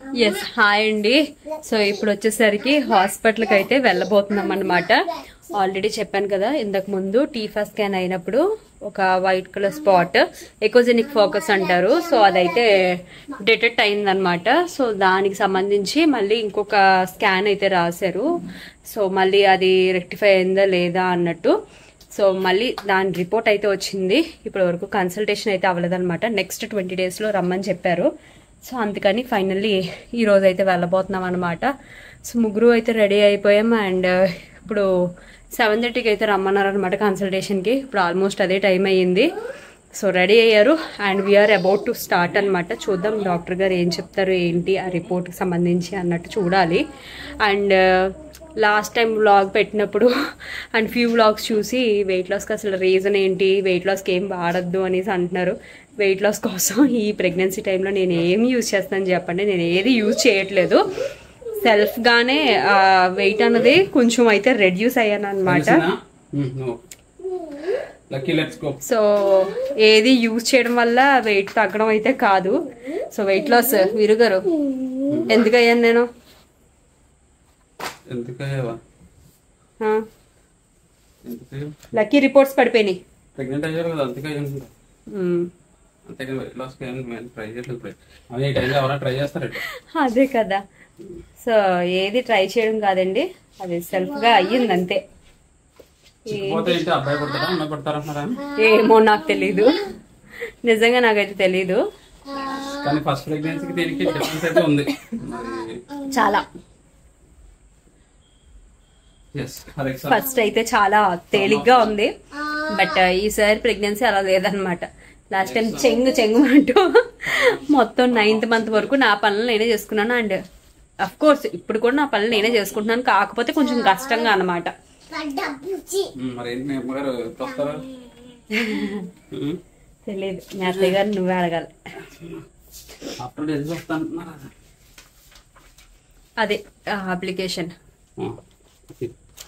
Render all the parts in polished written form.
Yes hi అండి. So ఇప్పుడు వచ్చేసరికి హాస్పిటల్కి అయితే వెళ్ళబోతున్నాం అనమాట. ఆల్రెడీ చెప్పాను కదా ఇంతకు ముందు టీఫా స్కాన్ అయినప్పుడు ఒక white colour spot echogenic focus అంటారు. సో అదైతే డిటెక్ట్ అయిందనమాట. సో దానికి సంబంధించి మళ్ళీ ఇంకొక స్కాన్ అయితే రాశారు. సో మళ్ళీ అది రెక్టిఫై అయిందా లేదా అన్నట్టు. సో మళ్ళీ దాని రిపోర్ట్ అయితే వచ్చింది. ఇప్పటి వరకు కన్సల్టేషన్ అయితే అవ్వలేదన్నమాట. నెక్స్ట్ 20 daysలో రమ్మని చెప్పారు. సో అందుకని ఫైనల్లీ ఈ రోజు అయితే వెళ్ళబోతున్నాం అనమాట. సో ముగ్గురు అయితే రెడీ అయిపోయాం. అండ్ ఇప్పుడు 7:30కి అయితే రమ్మన్నారు అనమాట కన్సల్టేషన్కి. ఇప్పుడు ఆల్మోస్ట్ అదే టైం అయ్యింది. సో రెడీ అయ్యారు and we are about to start అనమాట. చూద్దాం డాక్టర్ గారు ఏం చెప్తారు ఏంటి ఆ రిపోర్ట్కి సంబంధించి అన్నట్టు చూడాలి. అండ్ లాస్ట్ టైం వ్లాగ్ పెట్టినప్పుడు అండ్ ఫ్యూ వ్లాగ్స్ చూసి వెయిట్ లాస్కి అసలు రీజన్ ఏంటి, వెయిట్ లాస్కి ఏం వాడద్దు అనేసి అంటున్నారు. వెయిట్ లాస్ కోసం ఈ ప్రెగ్నెన్సీ టైంలో నేను ఏం యూజ్ చేస్తాను చెప్పండి. నేను ఏది యూజ్ చేయట్లేదు. సెల్ఫ్గానే వెయిట్ అన్నది కొంచెం అయితే రెడ్యూస్ అయ్యాను అనమాట. సో ఏది యూజ్ చేయడం వల్ల వెయిట్ తగ్గడం అయితే కాదు. సో వెయిట్ లాస్ విరుగారు ఎందుకు అయ్యాను నేను? లక్కీ రిపోర్ట్స్ పడిపోయినాయి. అదే కదా. సో ఏది ట్రై చేయడం కాదండి, అది సెల్ఫ్ గా అయ్యింది అంతే. ఏమో నాకు తెలీదు, నిజంగా నాకైతే తెలీదు. చాలా ఫస్ట్ అయితే చాలా తేలిగ్గా ఉంది. బట్ ఈసారి ప్రెగ్నెన్సీ అలా లేదనమాట. లాస్ట్ టైం చెంగు అంటూ మొత్తం 9th month వరకు నా పనులు నేనే చేసుకున్నాను. అండ్ అఫ్ కోర్స్ ఇప్పుడు కూడా నా పనులు నేనే చేసుకుంటున్నాను. కాకపోతే కొంచెం కష్టంగా అనమాట. తెలియదు, మీ అత్తయ్య గారు నువ్వే అడగాలి. అదే application.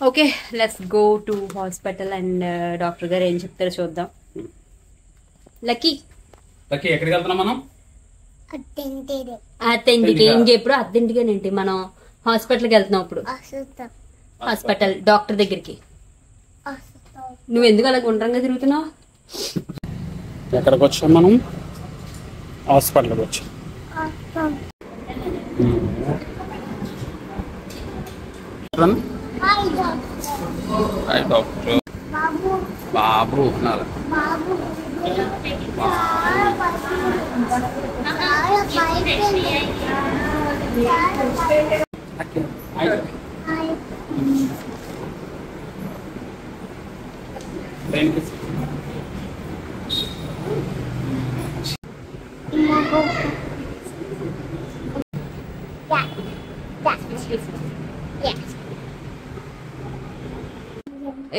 Okay, let's go to hospital and doctor గారు ఏం చెప్తారో చూద్దాం. లక్కీ ఎక్కడికి వెళ్తున్నాం మనం? అత్తింటికి. ఇంకెప్పుడు అత్తింటికేనండి, మనం హాస్పిటల్కి వెళ్తున్నాం. ఇప్పుడు హాస్పిటల్ డాక్టర్ దగ్గరికి. నువ్వు ఎందుకు అలా గుండ్రంగా తిరుగుతున్నావు? ఎక్కడికి వచ్చాం మనం? హాస్పిటల్కి వచ్చాం. బాబు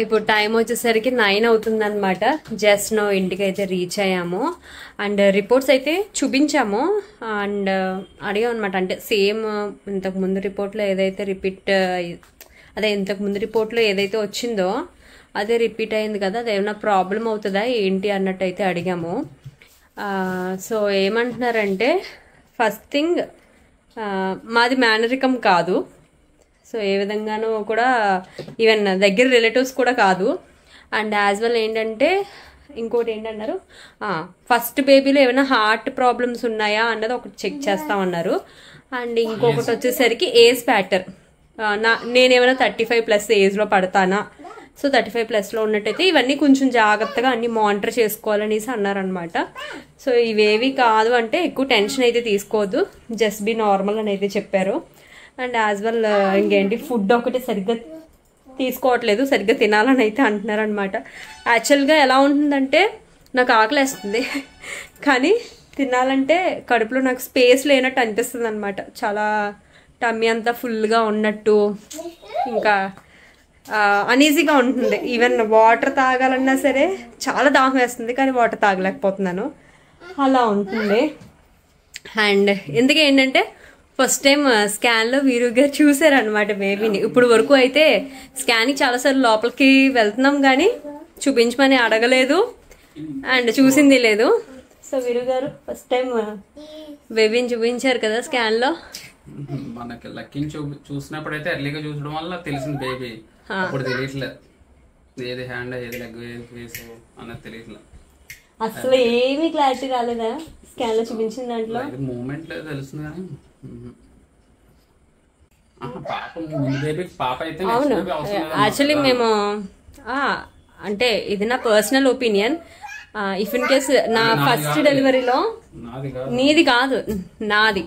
ఇప్పుడు టైం వచ్చేసరికి 9 అవుతుంది అనమాట. జస్ట్ నో ఇంటికి అయితే రీచ్ అయ్యాము. అండ్ రిపోర్ట్స్ అయితే చూపించాము అండ్ అడిగాం అనమాట. అంటే సేమ్ ఇంతకు ముందు రిపోర్ట్లో ఏదైతే ఇంతకు ముందు రిపోర్ట్లో ఏదైతే వచ్చిందో అదే రిపీట్ అయింది కదా, అది ఏమైనా ప్రాబ్లం అవుతుందా ఏంటి అన్నట్టు అయితే అడిగాము. సో ఏమంటున్నారంటే, ఫస్ట్ థింగ్ మాది మేనరికం కాదు. సో ఏ విధంగానూ కూడా ఈవెన్ దగ్గర రిలేటివ్స్ కూడా కాదు. అండ్ యాజ్ వెల్ ఏంటంటే ఇంకోటి ఏంటన్నారు, ఫస్ట్ బేబీలో ఏమైనా హార్ట్ ప్రాబ్లమ్స్ ఉన్నాయా అన్నది ఒకటి చెక్ చేస్తామన్నారు. అండ్ ఇంకొకటి వచ్చేసరికి ఏజ్ ఫ్యాక్టర్. నేనేమైనా 35+ ఏజ్లో పడతానా? సో 35+లో ఉన్నట్టయితే ఇవన్నీ కొంచెం జాగ్రత్తగా అన్ని మానిటర్ చేసుకోవాలనేసి అన్నారనమాట. సో ఇవేవి కాదు అంటే ఎక్కువ టెన్షన్ అయితే తీసుకోవద్దు, జస్ట్ బి నార్మల్ అని అయితే చెప్పారు. అండ్ యాజ్ వెల్ ఇంకేంటి, ఫుడ్ ఒకటి సరిగ్గా తీసుకోవట్లేదు, సరిగ్గా తినాలని అయితే అంటున్నారు అనమాట. యాక్చువల్గా ఎలా ఉంటుందంటే, నాకు ఆకలి వేస్తుంది కానీ తినాలంటే కడుపులో నాకు స్పేస్ లేనట్టు అనిపిస్తుంది అనమాట. చాలా టమ్మీ అంతా ఫుల్గా ఉన్నట్టు, ఇంకా అనీజీగా ఉంటుంది. ఈవెన్ వాటర్ తాగాలన్నా సరే చాలా దాహం వేస్తుంది కానీ వాటర్ తాగలేకపోతున్నాను, అలా ఉంటుంది. అండ్ ఎందుకు ఏంటంటే ఫస్ట్ టైం స్కాన్లో వీరు గారు చూసారనమాట బేబీని. ఇప్పుడు వరకు అయితే స్కాన్కి చాలాసార్లు లోపలికి వెళ్తున్నాం కానీ చూపించమని అడగలేదు అండ్ చూసింది లేదు. సో వీరు గారు ఫస్ట్ టైం బేబీని చూపించారు కదా స్కాన్ లో. మనకి లక్కీని చూసినప్పుడైతే ఎర్లీగా చూసడం వల్ల తెలిసింది బేబీ. అప్పుడు తెలియట్లేదు ఏది హ్యాండ్ ఏది లెగ్ ఏది ఫేస్ అన్నది తెలియట్లేదు. అసలు ఏమీ క్లారిటీ రాలేదా స్కాన్ లో చూపించిన దాంట్లో? మూమెంట్ లేదు తెలుస్తుంది కానీ పాప అయితే. అవును, యాక్చువల్లీ మేము అంటే ఇది నా personal opinion. If in case నా ఫస్ట్ డెలివరీలో నీది కాదు నాది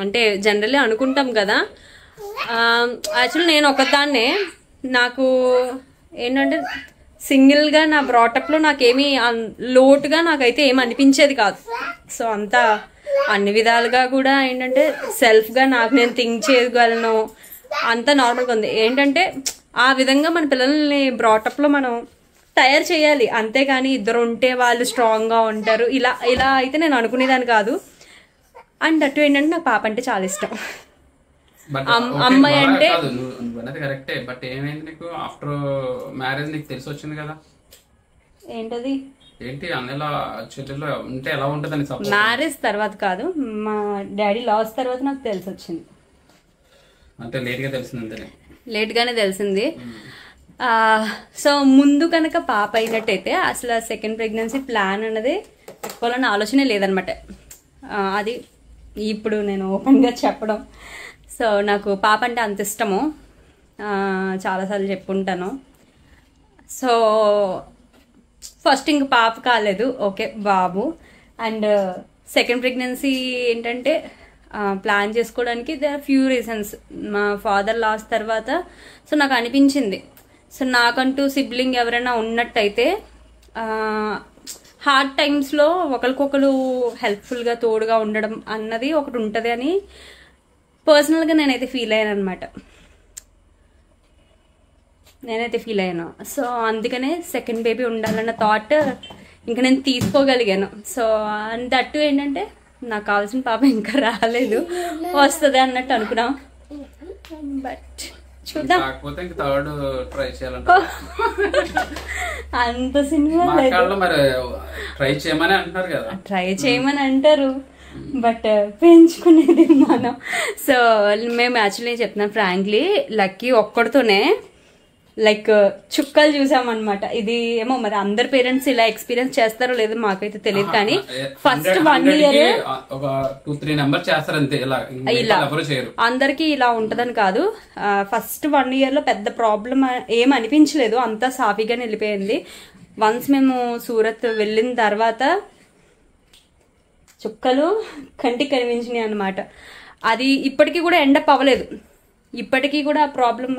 అంటే జనరల్లీ అనుకుంటాం కదా. యాక్చువల్లీ నేను ఒకదాన్నే, నాకు ఏంటంటే సింగిల్గా నా బ్రాటప్లో నాకేమీ లోటుగా నాకైతే ఏమి అనిపించేది కాదు. సో అంతా అన్ని విధాలుగా కూడా ఏంటంటే సెల్ఫ్గా నాకు నేను థింక్ చేయగలను, అంతా నార్మల్గా ఉంది. ఏంటంటే ఆ విధంగా మన పిల్లల్ని బ్రాటప్లో మనం తయారు చేయాలి, అంతేగాని ఇద్దరు ఉంటే వాళ్ళు స్ట్రాంగ్గా ఉంటారు ఇలా ఇలా అయితే నేను అనుకునేదాన్ని కాదు. అండ్ అటు ఏంటంటే నాకు పాప అంటే చాలా ఇష్టం. అమ్మాయి అంటే కరెక్టే. బట్ ఏమైంది నీకు ఆఫ్టర్ మ్యారేజ్ నీకు తెలిసి వచ్చింది కదా ఏంటది ఏంటి అన్నలా చెల్లెల్లో ఉంటే ఎలా ఉంటుందని? మ్యారేజ్ తర్వాత కాదు, మా డాడీ లాస్ తర్వాత నాకు తెలిసి వచ్చింది. అంటే లేట్గా తెలిసింది? లేట్గానే తెలిసింది. సో ముందు కనుక పాప అయినట్టయితే అసలు సెకండ్ ప్రెగ్నెన్సీ ప్లాన్ అన్నది పెట్టుకోవాలన్న ఆలోచనే లేదనమాట. అది ఇప్పుడు నేను ఓపెన్గా చెప్పడం. సో నాకు పాప అంటే అంత ఇష్టము, చాలాసార్లు చెప్పుంటాను. సో ఫస్ట్ ఇంక పాప కాలేదు, okay Babu. And second pregnancy ఏంటంటే ప్లాన్ చేసుకోవడానికి దే ఆర్ ఫ్యూ రీజన్స్. మా ఫాదర్ లాస్ తర్వాత సో నాకు అనిపించింది, సో నాకంటూ సిబ్లింగ్ ఎవరైనా ఉన్నట్టయితే హార్డ్ టైమ్స్లో ఒకరికొకరు హెల్ప్ఫుల్గా తోడుగా ఉండడం అన్నది ఒకటి ఉంటుంది అని పర్సనల్గా నేనైతే ఫీల్ అయ్యాను అనమాట. సో అందుకనే సెకండ్ బేబీ ఉండాలన్న థాట్ ఇంకా నేను తీసుకోగలిగాను. సో అండ్ అట్టు ఏంటంటే నాకు కావాల్సిన పాప ఇంకా రాలేదు, వస్తుంది అన్నట్టు అనుకున్నాం. బట్ చూద్దాం, అంత సినిమా ట్రై చేయమని అంటారు, బట్ పెంచుకునేది మనం. సో మేము యాక్చువల్లీ చెప్తున్నాను ఫ్రాంక్లీ, లక్కీ ఒక్కడితోనే లైక్ చుక్కలు చూసామన్నమాట. ఇది ఏమో మరి అందరి పేరెంట్స్ ఇలా ఎక్స్పీరియన్స్ చేస్తారో లేదో మాకైతే తెలియదు, కానీ ఫస్ట్ 1 year ఇలా అందరికి ఇలా ఉంటదని కాదు. ఫస్ట్ 1 year లో పెద్ద ప్రాబ్లం ఏం అనిపించలేదు, అంతా సాఫీగానే వెళ్ళిపోయింది. వన్స్ మేము సూరత్ వెళ్ళిన తర్వాత చుక్కలు కంటికి కనిపించినాయి అనమాట. అది ఇప్పటికీ కూడా ఎండప్ అవ్వలేదు, ఇప్పటికీ కూడా ప్రాబ్లం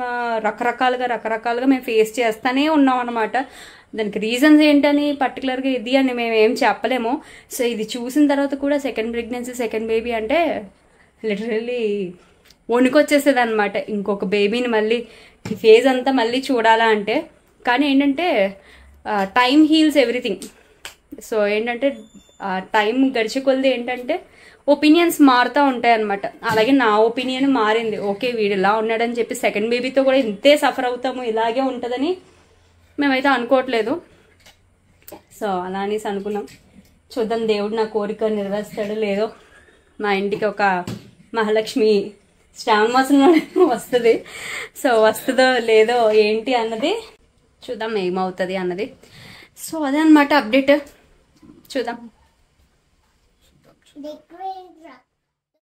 రకరకాలుగా మేము ఫేస్ చేస్తూనే ఉన్నాం అనమాట. దానికి రీజన్స్ ఏంటని పర్టికులర్గా ఇది అని మేము ఏం చెప్పలేము. సో ఇది చూసిన తర్వాత కూడా సెకండ్ ప్రెగ్నెన్సీ సెకండ్ బేబీ అంటే లిటరల్లీ వణుకొచ్చేసేది అనమాట. ఇంకొక బేబీని మళ్ళీ ఈ ఫేజ్ అంతా మళ్ళీ చూడాలా అంటే. కానీ ఏంటంటే టైం హీల్స్ ఎవ్రీథింగ్. సో ఏంటంటే టైం గడిచే కొలది ఏంటంటే ఒపీనియన్స్ మారుతూ ఉంటాయి అనమాట. అలాగే నా ఒపీనియన్ మారింది, ఓకే వీడు ఇలా ఉన్నాడని చెప్పి సెకండ్ బేబీతో కూడా ఇంతే సఫర్ అవుతాము, ఇలాగే ఉంటుందని మేమైతే అనుకోవట్లేదు. సో అలా అనేసి అనుకున్నాం. చూద్దాం దేవుడు నా కోరిక నెరవేరుస్తాడో లేదో. మా ఇంటికి ఒక మహాలక్ష్మి శ్రావణ మాసంలో వస్తుంది. సో వస్తుందో లేదో ఏంటి అన్నది చూద్దాం, ఏమవుతుంది అన్నది. సో అదే అనమాట అప్డేట్, చూద్దాం.